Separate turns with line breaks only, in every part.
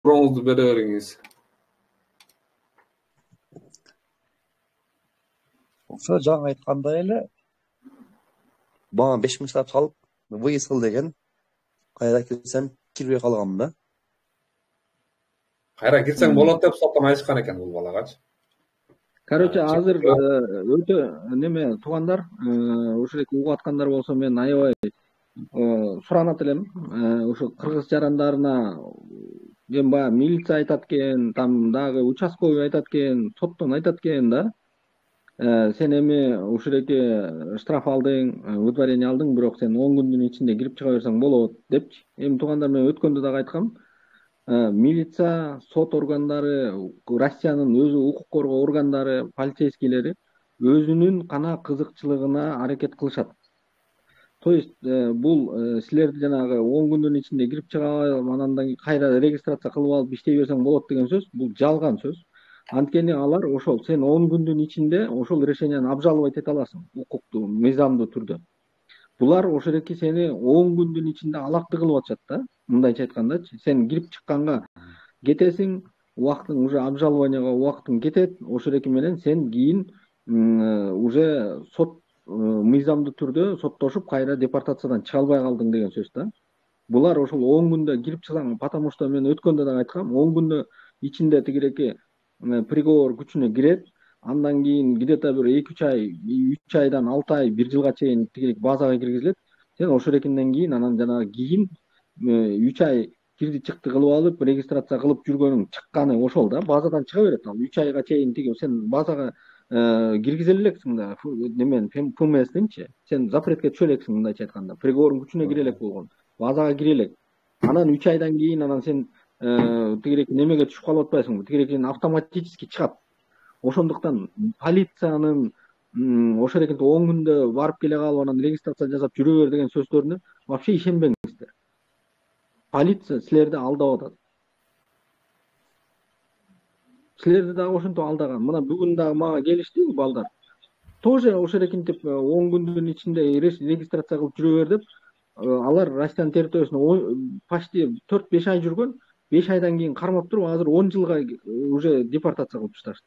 Numaranızı бере бериңиз.
Ошо жаңы айткандай эле бага 5000 саат салып выясыл деген кайра кирсем кирбей калганмын да.
Кайра кирсең болот деп соттон айтышкан экен бул балагачы.
Короче, азыр өтө неме туугандар, ошо эки угуп аткандар болсо мен аябай суранат элем. Ошо кыргыз жарандарына мен баягы милиция айтат экен, там дагы участковый айтат экен, соттон айтат экен да. Сен эми ушул эки штраф алдың, выдворение алдың, бирок сен 10 күндүн ичинде кирип чыга берсең болот депчи. Эми туугандар, мен өткөндө дагы айткам. Милиция, сот органдары, Россиянын өзү укук коргоо органдары, полицейскийлери өзүнүн гана кызыкчылыгына аракет кылышат. То есть бул силерди жанагы 10 күндүн ичинде кирип чыга алып, анан кийин кайра регистрация кылып алып иштей берсең болот деген сөз, бул жалган сөз. Анткени алар ошол сен 10 күндүн ичинде ошол решенияны обжаловать эте аласың, укуктуу, мыйзамдуу түрдө. Булар ошол эки сени 10 күндүн ичинде алакты кылып атышат да. Мындайча айткандачы, сен кирип чыкканга кетесиң, убактың уже обжалованияга убактың кетет, ошол эки менен сен кийин уже сот мыйзамдуу түрдө соттошуп кайра депортациядан чыга албай калдың деген сөз да. Булар ошол 10 күндө кирип чыгсаң, потому что мен өткөндө да айткам, 10 күндө ичинде тигиреки приговор күчүнө кирет, андан кийин где-то бир 2-3 ай, 3 айдан 6 ай, 1 жылга чейин тигирек базага киргизилет. Сен ошол экинден кийин анан жанагы кийин 3 ай кирди чыкты кылып алып, регистрация кылып жүргөнүң чыкканы ошол да, базадан чыга берет. Ал 3 айга чейин тиги сен базага киргизе элексиң да, немен ФМСдинчи. Сен запретке түшө элексиң, мындайча айтканда. Приговордун күчүнө кире элек болгон. Базага кире элек. Анан 3 айдан кийин анан сен тигирек немеге түшүп калып атпайсыңбы? Тигирек автоматически чыгат. Ошондуктан полициянын ошол экинте 10 күндө барып келе калып анан регистрация жасап жүрө бер деген сөздөрүнө вообще ишенбеңиздер. Полиция силерди алдап атат. Силерди дагы ошентип алдаган. Мына бүгүн дагы мага келишти балдар. Тоже ошол экинтип 10 күндүн ичинде регистрация кылып жүрө бер деп, алар Россиянын территориясында почти 4-5 ай жүргөн. 5 айдан кийин кармап туруп, азыр 10 жылга уже депортация кылып ташташты.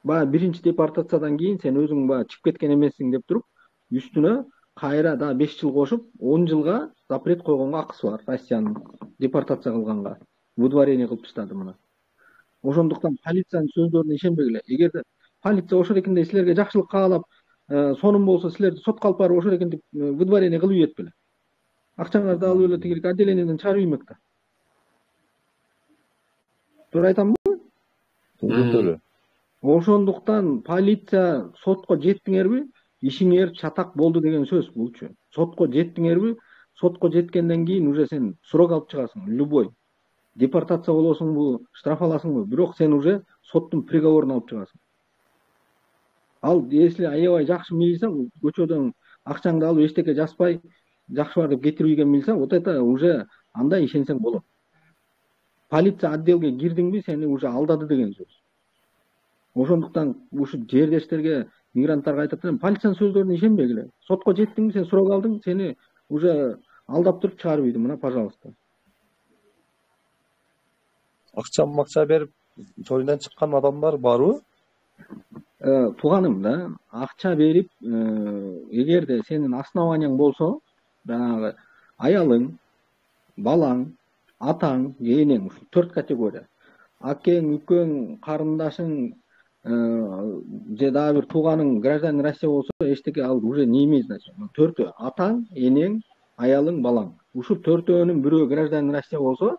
Баягы биринчи депортациядан кийин сен өзүң баягы чыгып кеткен эмессиң деп туруп, үстүнө кайра да 5 жыл кошуп, 10 жылга запрет койгонго акысы бар Россиянын депортация кылганга. Выдворение кылып таштады мына. Ошондуктан полициянын сөздөрүнө ишенбегиле. Эгерде полиция ошол экинде силерге жакшылык каалап, сонун болсо силерди сотко алып барып ошол экинтип выдворение кылып ийет беле. Акчаңарды алып эле тигирек отделениеден чыгарып иймек да. Туура айтамбы?
Туура.
Ошондуктан полиция сотко жеттиңерби? Ишиңер чатак болду деген сөз булчу. Сотко жеттиңерби? Сотко жеткенден кийин уже сен срок алып чыгасың, любой. Депортация болосуңбу, штраф аласыңбы, бирок сен уже соттун приговорун алып чыгасың. Ал если аябай жакшы милиция, көчөдөн акчаңды алып эчтеке жазбай, жакшы бар деп кетирип ийген милиция, вот это уже анда ишенсең болот. Полиция отделге кирдиңби, сени уже алдады деген сөз. Ошондуктан ушу жердештерге, мигранттарга айтат элем, полициянын сөздөрүнө ишенбегиле. Сотко жеттиңби, сен срок алдың, сени уже алдап туруп чыгарып ийди, мына, пожалуйста.
Акча берип тоюндан чыккан адамдар барбы?
Тууганым да, акча берип, эгерде сенин основанияң болсо, жанагы аялың, балаң, атаң, энең, ушу 4 категория. Акең, үкөң, карындашың, же дагы бир тууганың гражданин Россия болсо, эчтеке ал уже не имеет значения. 4 атаң, энең, аялың, балаң. Ушул 4-өөнүн бирөө гражданин Россия болсо,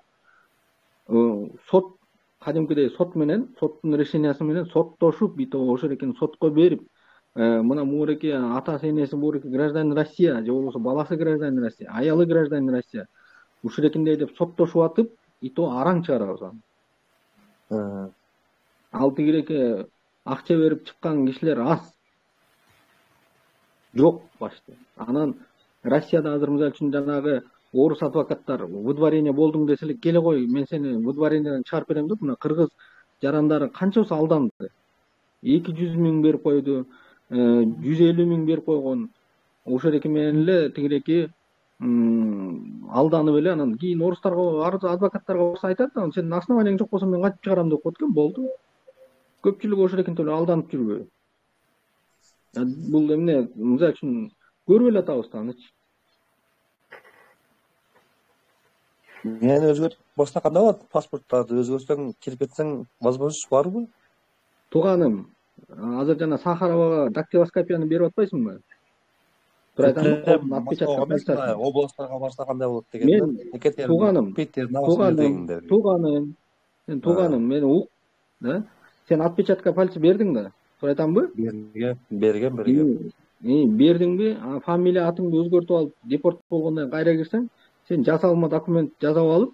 сот кадимкидей сот менен, соттун решениясы менен соттошуп, ошол экени сотко берип, мына муреки атасы, энеси муреки гражданин Россия, же болбосо баласы гражданин Россия, аялы гражданин Россия. Ушул экиндей деп соттошуп атып, араң чыгарабыз. Ал тигиреки акча берип чыккан кишилер аз. Жок башта. Анан Россияда азыр мисалы үчүн жанагы орус адвокаттар выдворение болдуң десе эле, келе кой, мен сени выдворениеден чыгарып берем деп, мына кыргыз жарандары канчасы алданды. 200 миң берип койду, 150 миң берип койгон. Ошол эки менен эле тигиреки алданып эле анан кийин орустарга адвокаттарга барса айтат, анан сенин основанияң жок болсо мен кайтып чыгарам деп коет экен, болду. Көпчүлүк ошол экенти эле алданып жүрбөйбү. Бул эмне, мисалы үчүн көрүп эле атабыз да анычы.
Мен өзгөртпөсүнө кандай болот? Паспорттарды өзгөртсөң, кирип кетсең, возможность барбы?
Тууганым, азыр жана Сахаровага дактилоскопияны берип атпайсыңбы? Тура айтамбы, колдун отпечаткы пальцасын.
Областтарга барса кандай болот дегенде.
Мен тууганым, мени ук, да? Сен отпечатка пальцы бердиң да? Тура айтамбы?
Берген.
Бердиңби? Фамилия атыңды өзгөртүп алып, депорт болгондон кайра кирсең, сен жасалма документ жасап алып,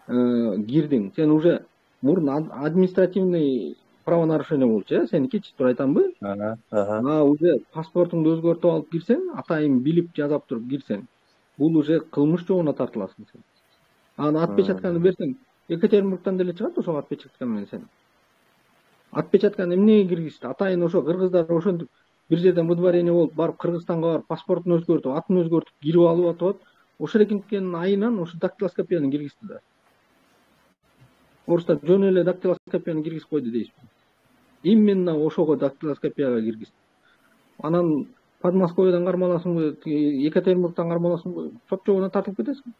кирдиң. Сен уже мурун административный правонарушение болчу, сеникичи, тура айтамбы? Уже паспортуңду өзгөртүп алып кирсең, атайын билип жазап туруп кирсең, бул уже кылмыш жообуна тартыласың сен. Аны отпечатканы берсең, Екатеринбургтан деле чыгат ошол отпечатка менен сен. Отпечатканы эмнеге киргизди? Атайын ошо кыргыздар ошентип бир жерден выдворение болуп барып Кыргызстанга барып паспортун өзгөртүп, атын өзгөртүп кирип алып атат. Ошол экенин айынан ошо дактилоскопияны киргизди да. Орустар жөн эле дактилоскопияны киргизип койду дейсизби? Именно ошого дактилоскопияга киргизди. Анан Подмосковьеден кармаласыңбы, Екатеринбургтан кармаласыңбы, сот жообуна тартылып кетесиң.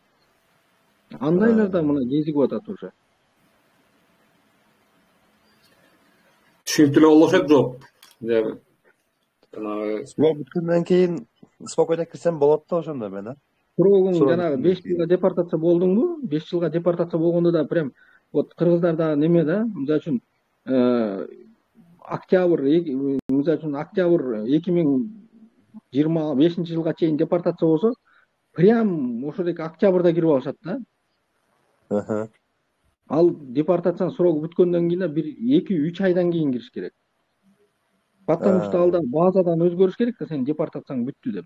Андайлар да мына кезигип атат уже.
Түшүнүктүү эле болушу жооп.
Срок бүткөндөн кийин спокойно кирсем болот да ошондо мен,
Срогуң жанагы 5 жылга депортация болдуңбу? 5 жылга депортация болгондо да прям вот кыргыздарда неме да, мисалы үчүн октябрь 2025 жылга чейин депортация болсо, прям ошодеки октябрда кирип алышат да. Ал депортациянын срогу бүткөндөн кийин бир 2-3 айдан кийин кириш керек. Потому что алда базадан өзгөрүш керек да, сенин депортацияң бүттү деп.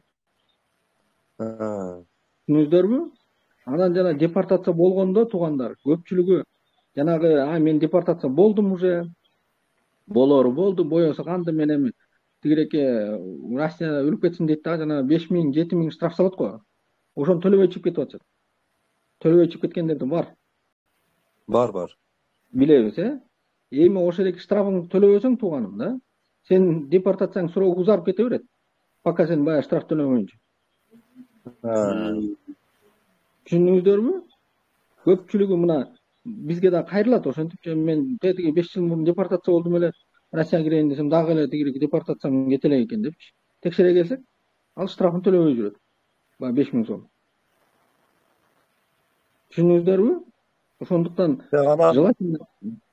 Түшүндүңүздөрбү? Анан жана депортация болгондо туугандар көпчүлүгү жанагы, мен депортация болдум уже. Болору болду, боесу канды, мен эми тигиреке Россияда өлүп кетсин дейт да, жана 5000, 7000 штраф салат го. Ошону төлөбөй чыгып кетип атышат. Төлөбөй чыгып кеткендер бар.
Бар.
Билебиз, Эми ошол эки штрафыңды төлөбөсөң тууганым да, сен депортацияң срогу узарып кете берет. Пока сен баягы штраф төлөмөйүнчө. Түшүндүңүздөрбү? Көпчүлүгү мына бизге да кайрылат ошентип, мен тетиги 5 жыл мурун депортация болдум эле, Россияга кирейин десем, дагы эле тигиреки депортациям кете элек экен депчи. Текшере келсек, ал штрафын төлөбөй жүрөт. Баягы 5000 сом. Түшүндүңүздөрбү? Ошондуктан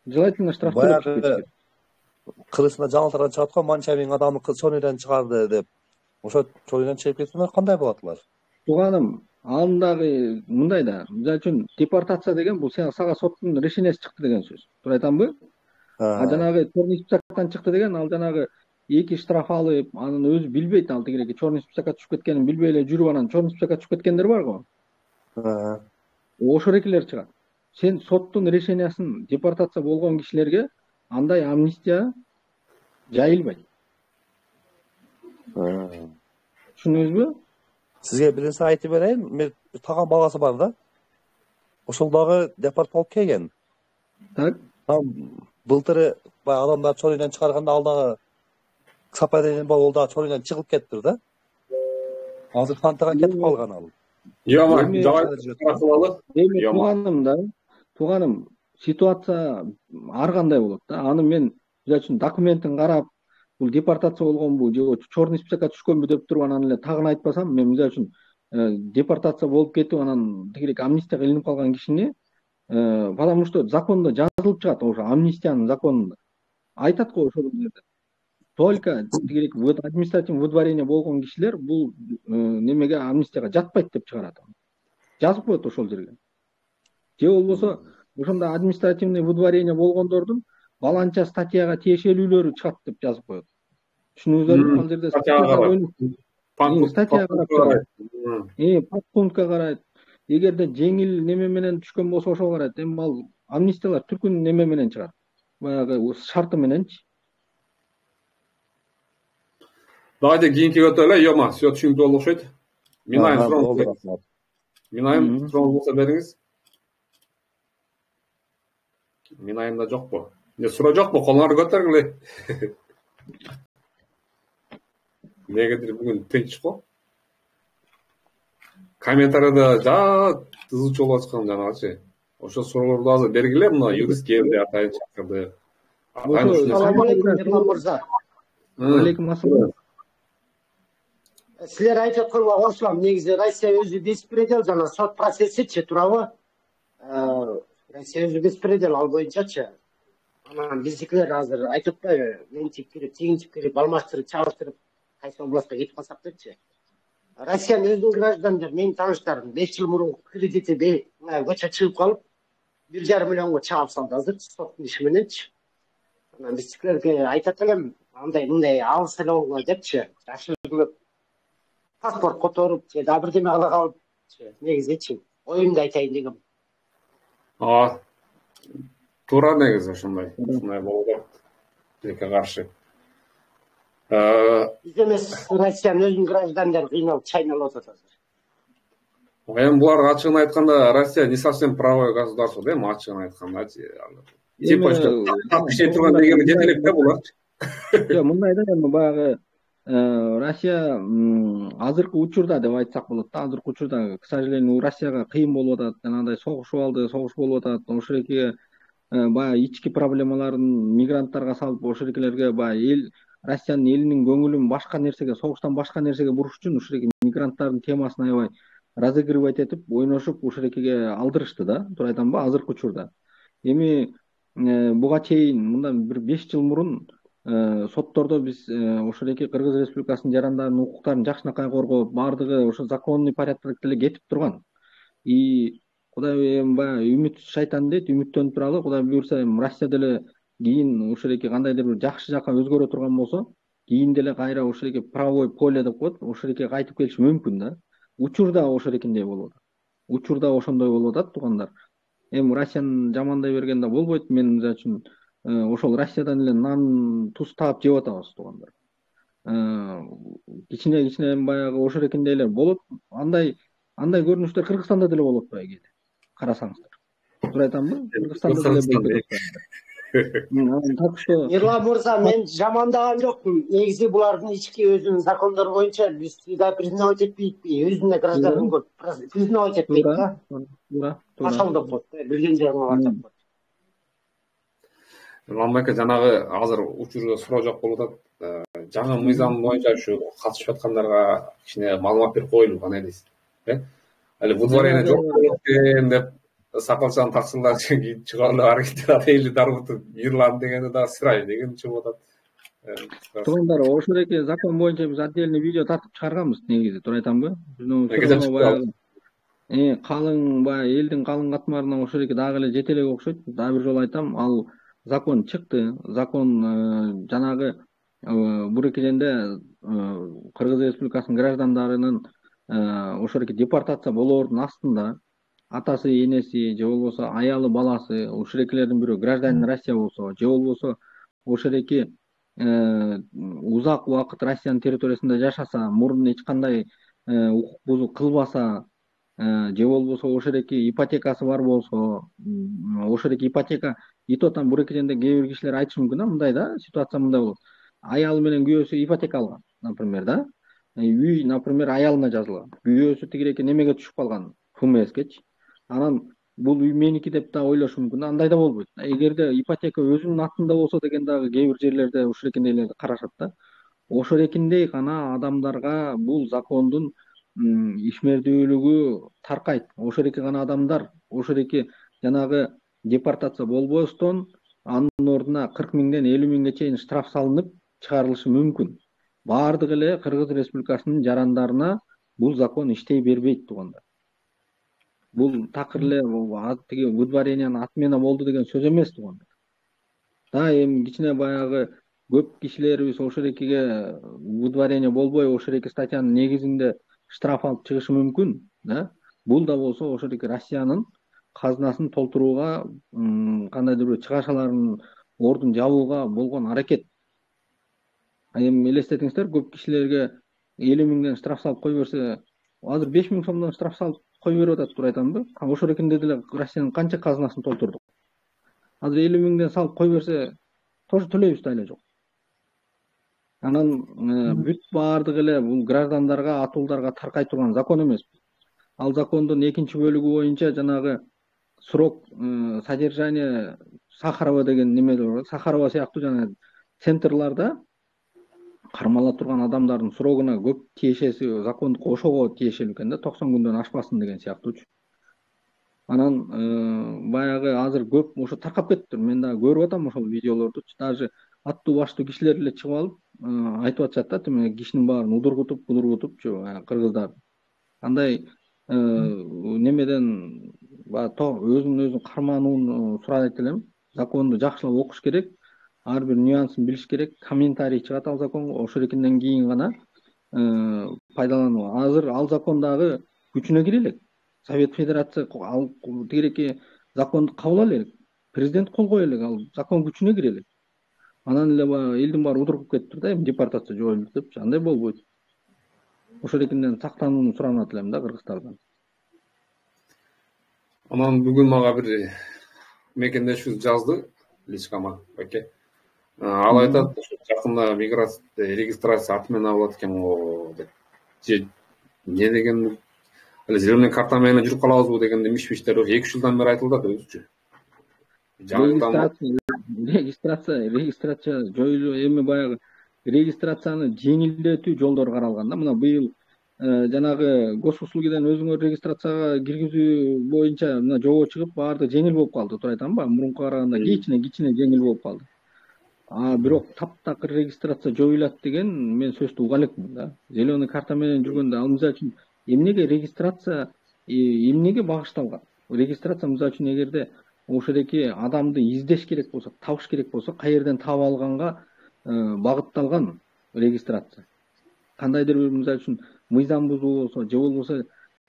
желательно штраф төлөп чыгып кетиш керек.
Кыргызстанда жаңылыктардан чыгат го, манча миң адамды чонуйдан чыгарды деп. Ошо чонуйдан чыгып кетсеңер кандай болот алар? Тууганым,
андагы мындай да, мисалы үчүн депортация деген бул сага соттун решениясы чыкты деген сөз. Туура айтамбы? Жанагы черный списоктан чыкты деген, ал жанагы 2 штраф алып, анын өзү билбейт, ал тигиреки черный списокко түшүп кеткенин билбей эле жүрүп, анан черный списокко түшүп кеткендер бар го. Ошол экелер чыгат. Сен соттун решениясын депортация болгон кишилерге андай амнистия жайылбайт. Түшүндүңүзбү?
Сизге бир нерсе айтып берейин. Мен таган баласы бар да. Ошол дагы депорт болуп келген.
Так.
Былтыр баягы адамдар чонуйдан чыгарганда ал дагы сапарен болуп, дагы чонуйдан чыгып кетти да. Азыр Фантага кетип калган ал.
Тууганым, ситуация ар кандай болот да. Аны мен мисалы үчүн документин карап, бул депортация болгонбу, же черный списокко түшкөнбү деп туруп анан эле тагын айтпасам, мен мисалы үчүн депортация болуп кетип, анан тигирек амнистияга илинип калган кишини, потому что закондо жазылып чыгат, ошо амнистиянын законунда. Айтат го ошол жерде. Только тигирек административный выдворение болгон кишилер бул немеге амнистияга жатпайт деп чыгарат. Жазып коет ошол жерге. Же болбосо ошондо административный выдворение болгондордун баланча статьяга тиешелүүлөрү чыгат деп жазып коет. Түшүнүңүздөрбү? Ал жерде статьяга карап, подпунктка карайт. Эгерде жеңил неме менен түшкөн болсо ошого карайт. Эми ал амнистиялар түркүн неме менен чыгат. Баягы шарты мененчи.
Дагы кийинки өтөлө, Йома, все түшүнүктүү болуп окшойт. Мен айын сурап Мен айым суроңуз болсо бериңиз. Мен айымда жокпу? Суроо жокпу? Колуңарды көтөргүлө. Негедир бүгүн тынч го. Комментарийда ызычуу болуп аткан жанагычы. Ошол суроолорду азыр бергиле, мына юрист келди, атайын чакырды.
Assalomu alaykum Ерлан мырза.
Алейкум ассалам.
Силер айтып атканга кошулам. Негизи Россия өзү беспредел жана сот процессичи туурабы? Россия өзү беспредел ал боюнчачы. Анан биздикилер азыр айтып атпайбы? Ментип кирип, тигинтип кирип, алмаштырып, чабыштырып, кайсы областка кетип калсак депчи. Россиянын өзүнүн граждандары, менин тааныштарым 5 жыл мурун кредити көчө чыгып калып, 1,5 миллионго чаап салды азыр соттун иши мененчи. Анан биздикилерге айтат элем, андай мындай алыс эле болгула депчи. Жашырып паспорт которуп, же да бирдеме кыла калыпчы. Негизичи оюмду айтайын дегем.
Туура негизи ушундай болуп атат. Тилекке каршы.
Биз эмес Россиянын өзүнүн граждандары кыйналып, чайналып атат азыр.
Эми булар ачыгын айтканда Россия не совсем правое государство, дейм, ачыгын айткандачы. Типа иштей турган дегени жетелеп да буларчы.
Жок, мындай да эми баягы Россия азыркы учурда деп айтсак болот да, азыркы учурда, к сожалению, Россияга кыйын болуп атат, жанагындай согуш алды, согуш болуп атат. Ошол эки баягы ички проблемаларын мигранттарга салып, ошол экилерге баягы эл Россиянын элинин көңүлүн башка нерсеге, согуштан башка нерсеге буруш үчүн ушул эки мигранттардын темасын аябай разыгрывать этип, ойношуп ушул экиге алдырышты да, туура айтамбы, азыркы учурда. Эми буга чейин мындан бир 5 жыл мурун соттордо биз ошол эки Кыргыз Республикасынын жарандарынын укуктарын жакшынакай коргоп, баардыгы ошо законный порядкта деле кетип турган. И Кудай эми баягы үмүт шайтан дейт, үмүттөнүп туралы, Кудай буюрса эми Россия деле кийин ушул эки кандайдыр бир жакшы жакка өзгөрө турган болсо, кийин деле кайра ушул эки правовой поле деп коет, ошол эки кайтып келиши мүмкүн да. Учурда ошол экиндей болуп атат. Учурда ошондой болуп атат, туугандар. Эми Россияны жамандай берген да болбойт. Мен мисалы үчүн ошол Россиядан эле нан туз таап жеп атабыз, туугандар. Кичине баягы ошол экиндейлер болот. Андай көрүнүштөр Кыргызстанда деле болуп атпайбы кээде? Карасаңыздар. Туура айтамбы? Кыргызстанда деле болуп атат. Так что
Ерлан мырза, мен жамандаган жокмун. Негизи булардын ички өзүнүн закондору боюнча биз да признавать этпейт, өзүнүн гражданын признавать этпейт да.
туура.
Ашалдап коет, билген жериңе барсак болот.
Ламбайка жанагы азыр учурда суроо жок болуп атат. Жаңы мыйзам боюнча ушу катышып аткандарга кичине маалымат берип коелу, кандай дейсиз? Али выдворение жок болот экен деп сакалчаны таксырлар чыга эле аракет этет, эли дарбытып Ирланд дегенде дагы сырай деген чыгып атат.
Туугандар, ошол эки закон боюнча биз отдельный видео тартып чыгарганбыз негизи, туура айтамбы? Калың баягы элдин калың катмарына ошол эки дагы эле жете элек окшойт. Дагы бир жолу айтам, ал закон чыкты. Закон жанагы бурекеденде Кыргыз Республикасынын граждандарынын ошол эки депортация болоордун астында атасы, энеси же болбосо аялы, баласы, ошол экилердин бирөө гражданин Россия болсо, же болбосо ошол эки узак убакыт Россиянын территориясында жашаса, мурун эч кандай укук бузук кылбаса, же болбосо ошол эки ипотекасы бар болсо, ошол эки ипотека итотан бурекеденде кээ бир кишилер айтышы мүмкүн да, мындай да, ситуация мындай болот. Аялы менен күйөөсү ипотека алган, например, да. Үй, например, аялына жазылган. Күйөөсү тигиреки немеге түшүп калган, ФМСкечи. Анан бул үй меники деп да ойлошу мүмкүн. Андай да болбойт. Эгерде ипотека өзүнүн атында болсо деген дагы кээ бир жерлерде ушул экиндейлерди карашат да. Ошол экиндей гана адамдарга бул закондун ишмердүүлүгү таркайт. Ошол эки гана адамдар, ошол эки жанагы депортация болбостон анын ордуна 40 миңден 50 миңге чейин штраф салынып чыгарылышы мүмкүн. Баардыгы эле Кыргыз Республикасынын жарандарына бул закон иштей бербейт, туугандар. Бул такыр эле тиги выдворениянын аты менен болду деген сөз эмес, туугандар. Да, эми кичине баягы көп кишилерибиз ошол экиге выдворение болбой, ошол эки статьянын негизинде штраф алып чыгышы мүмкүн, да. Бул да болсо ошол эки Россиянын казынасын толтурууга, кандайдыр бир чыгашаларын ордун жабууга болгон аракет. Эми элестетиңиздер, көп кишилерге 50 миңден штраф салып кой берсе, азыр 5 миң сомдон штраф салып кой берип атат тура айтамбы? Ошол эркинде деле Россиянын канча казынасын толтурдук. Азыр 50 миңден салып кой берсе, тоже төлөйбүз да эле жок. Анан бүт баардыгы эле бул граждандарга, атуулдарга таркай турган закон эмес. Ал закондун 2 бөлүгү боюнча жанагы срок содержание Сахарова деген немелер бар. Сахарова сыяктуу жана центрларда кармала турган адамдардын срогуна көп тиешеси закондук ошого тиешелүү экен да, 90 күндөн ашпасын деген сыяктуучу. Анан баягы азыр көп ошо таркап кетиптир. Мен да көрүп атам ошол видеолорду. Даже аттуу баштуу кишилер эле чыгып алып айтып атышат да, тиме кишинин баарын удургутупчу кыргыздар. Андай немеден өзүнүн өзүн карманууну сурайт элем. Законду жакшылап окуш керек, ар бир нюансын билиш керек. Комментарий чыгат ал законго, ошол эркинден кийин гана пайдалануу. Азыр ал закон дагы күчүнө кире элек. Совет Федерация тигиреки законду кабыл ала элек. Президент кол кое элек, ал закон күчүнө кире элек. Анан эле элдин баары удуруп кетиптир да, эми депортация жоюлду депчи. Андай болбойт. Ошол эркинден сактанууну суранат элем да кыргыздардан.
Анан бүгүн мага бир мекендешибиз жазды личкама, баке. Ал айтат, жакында миграция регистрация аты менен алат экен го деп. Же не деген зеленый карта менен жүрүп калабызбы дегенде миш-миштер 2 жылдан бери айтылат өзүчү.
Регистрация жоюлуу, эми баягы регистрацияны жеңилдетүү жолдору каралган да. Мына быйыл жанагы госуслугиден өзүңөр регистрацияга киргизүү боюнча мына жобо чыгып, баардыгы жеңил болуп калды, туура айтамбы? Мурункуга караганда кичине жеңил болуп калды. Бирок таптакыр регистрация жоюлат деген мен сөздү уга элекмин да. Зеленый карта менен жүргөндө ал мисалы үчүн эмнеге регистрация эмнеге багышталган? Регистрация мисалы үчүн эгерде ошодоки адамды издеш керек болсо, табыш керек болсо, каерден таап алганга багытталган регистрация. Кандайдыр бир мисалы үчүн мыйзам бузуу болсо, же болбосо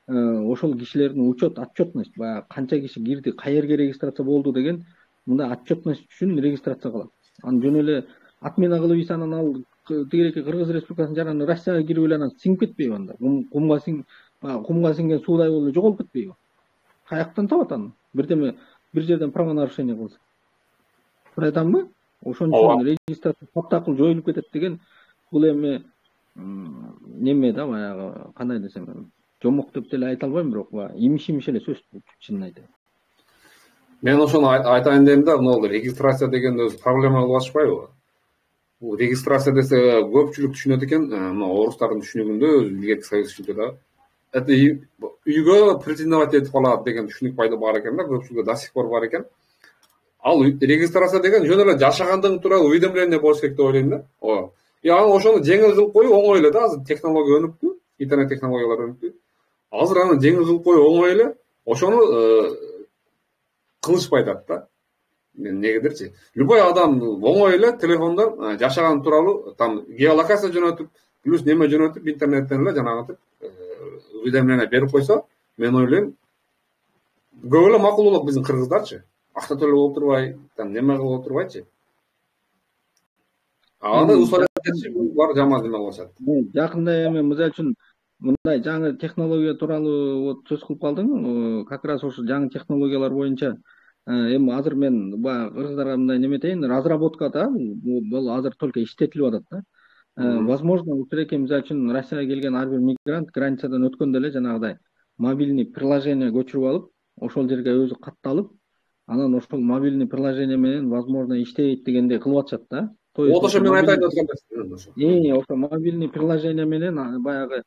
ошол кишилердин отчетность, баягы канча киши кирди, каерге регистрация болду деген мындай отчетность үчүн регистрация кылат. Аны жөн эле отмена кылып ийсе анан ал тигиреки Кыргыз Республикасынын жараны Россияга кирип эле анан сиңип кетпейби анда? Кумга сиңген суудай болуп жоголуп кетпейби? Каяктан табат аны? Bir жерден правонарушение кылса. Туура айтамбы? Ошон үчүн регистрация таптакыр жоюлуп кетет деген бул эми неме да, баягы кандай десем, жомок деп деле айта албайм, бирок имиш эле сөз чынын айтайын.
Мен ошону айтайын дедим да, мына регистрация деген өзү проблема кылып атышпайбы? Бул регистрация десе көпчүлүк түшүнөт экен, мына орустардын түшүнүгүндө өзү илгерки союз ичинде да. Это үйгө претендовать этип калат деген түшүнүк пайда бар экен да, көпчүлүккө до сих пор бар экен. Ал регистрация деген жөн эле жашагандыгың тууралуу уведомление болуш керек деп ойлойм да. Анан ошону жеңил кылып коюу оңой эле да, азыр технология өнүктү, интернет технологиялары өнүктү. Азыр аны жеңил кылып коюу оңой эле. Ошону кылышпай атат да. Негедирчи. Любой адам оңой эле телефондон жашаган тууралуу там геолокация жөнөтүп, плюс неме жөнөтүп, интернеттен эле жанагынтип уведомление берип койсо, мен ойлойм көп эле макул болот биздин кыргыздарчы. Акча төлөп отурбай, там неме кылып отурбайчы. Аны условия бар жаман неме болушат.
Жакында эми мисалы үчүн мындай жаңы технология тууралуу сөз кылып калдың. Как раз ошо жаңы технологиялар боюнча эми азыр мен баягы кыргыздарга мындай неметейин, разработкада бул азыр только иштетилип атат да. Возможно, ушеке мисалы үчүн Россияга келген ар бир мигрант границадан өткөндө эле жанагыдай мобильный приложение көчүрүп алып, ошол жерге өзү катталып, анан ошол мобильный приложение менен возможно иштейт дегендей кылып атышат да.
Ошо мен айтайын деп аткам.
Ошо мобильный приложение менен баягы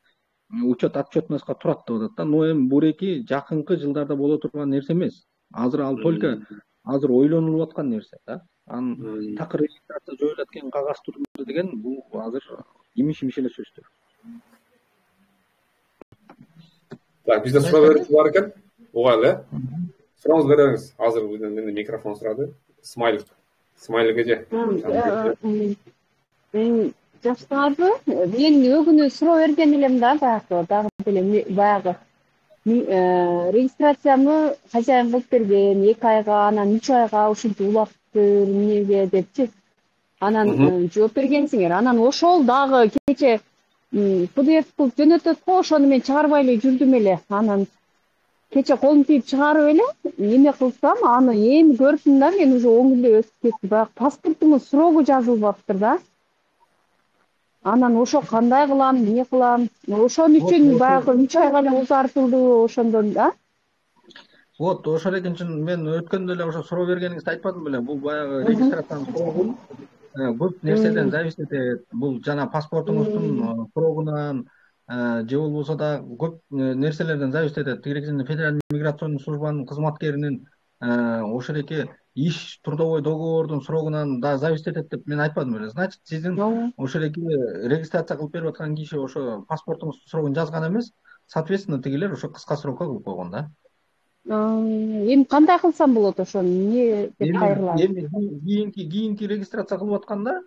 отчетностька турат деп атат да. Но эми буреки жакынкы жылдарда боло турган нерсе эмес. Азыр ал только азыр ойлонулуп аткан нерсе да. Анын такыр регистрация жоюлат экен кагаз түрүндө деген бул азыр имиш эле сөздөр.
Так, бизде суроо берүүчү бар экен. Угайлы. Сурооңузду бериңиз. Азыр бизден микрофон сурады. Смайлик эже.
Мен жаштарды, мен өгүнү суроо берген элем да, дагы деле баягы регистрацияны хозяин кылып берген 2 айга, анан 3 айга ушинтип улаптыр эмнеге депчи. Анан жооп бергенсиңер. Анан ошол дагы кече PDF кылып жөнөтөт го, ошону мен чыгарбай эле жүрдүм эле. Анан кече колум тийип чыгарып эле эме кылсам, аны эми көрдүм да мен уже 10 күндө өтүп кетти. Баягы паспортумдун срогу жазылбаптыр да. Анан ошо кандай кылам, эмне кылам? Ошон үчүн баягы 3 айга эле узартылды ошондон да.
Вот ошол экенчин мен өткөндө эле ошо суроо бергениңизди айтпадым беле. Бул баягы регистрациянын срогу көп нерседен зависит этет. Бул жана паспортуңуздун срогунан же болбосо да көп нерселерден зависит этет. Тигерегинде федеральный миграционный службанын кызматкеринин ошол эки иш трудовой договордун срогунан да зависит этет деп мен айтпадым беле. Значит, сиздин ошол эки регистрация кылып берип аткан киши ошо паспортуңуздун срогун жазган эмес, соответственно тигилер ошо кыска срокко кылып койгон да.
Эми кандай кылсам болот ошону? Эмне деп кайрылам?
Эми кийинки регистрация кылып атканда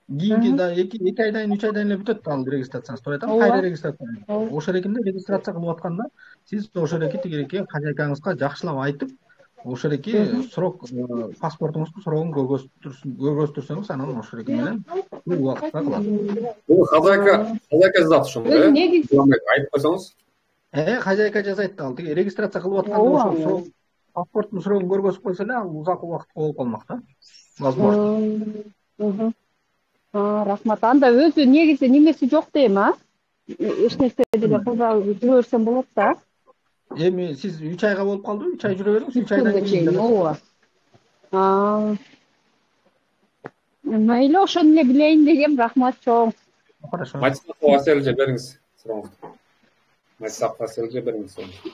кийинки да 2 айдан кийин 3 айдан эле бүтөт ал регистрацияңыз. Туура айтам, кайра регистрация. Ошол экинде регистрация кылып атканда сиз ошол эки тигиреки хозяйкаңызга жакшылап айтып, ошол эки срок паспортуңуздун срогун көргөзтүрсөңүз, анан ошол эки менен бул убакытта кылат.
Бул хозяйка жазат ошондо, айтып койсоңуз.
Хозяйка жазайт, ал тиги регистрация кылып атканда ошол срок паспорттун срогун көргөзүп койсо эле, ал узак убакытка болуп калмак да.
Возможно. Рахмат. Анда өзү негизи немеси жок дейм, эч нерсе деле кылбай жүрө берсем болот да.
Эми сиз 3 айга болуп калдыбы? 3 ай жүрө бериңиз, 3 айдан кийин.
Ооба. Мейли, ошону эле билейин дегем. Рахмат чоң.
Хорошо.
Матисакова Аселже бериңиз сурооңузду. Матисакова Аселже бериңиз сурооңузду.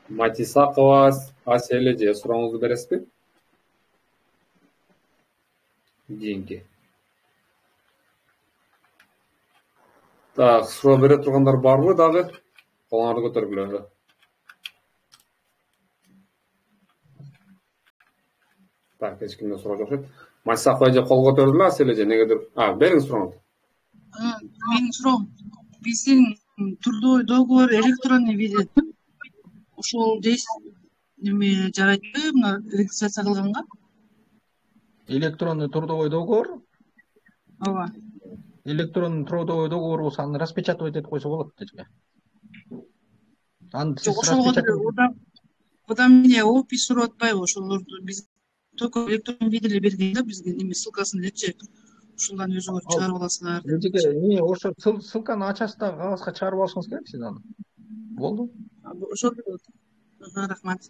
Матисакова Аселже сурооңузду бересизби? Кийинки. Так, суроо бере тургандар барбы дагы? Колуңарды көтөргүлөрү. Так, эч кимде суроо жок окшойт. Матисакова эже кол көтөрдүлө, Аселже негедир. Бериңиз сурооңузду.
Менин суроом, биздин трудовой договор электронный видде. Ошол неме жарайтпы мына регистрация кылганга?
Электронный трудовой договор?
Ооба.
Электронный трудовой договор болсо аны распечатывать этип койсо болот эчке. Аны
Жок, ошого деле одан эмне опись сурап атпайбы ошолорду? Биз только электронный видде эле берген да бизге неме ссылкасын элечи. Ушундан өзүңөр чыгарып аласыздар.
Эчеге ошо ссылканы ачасыз да кагазга чыгарып алышыңыз керек сиз аны. Болду.
Ошол болот. Рахмат.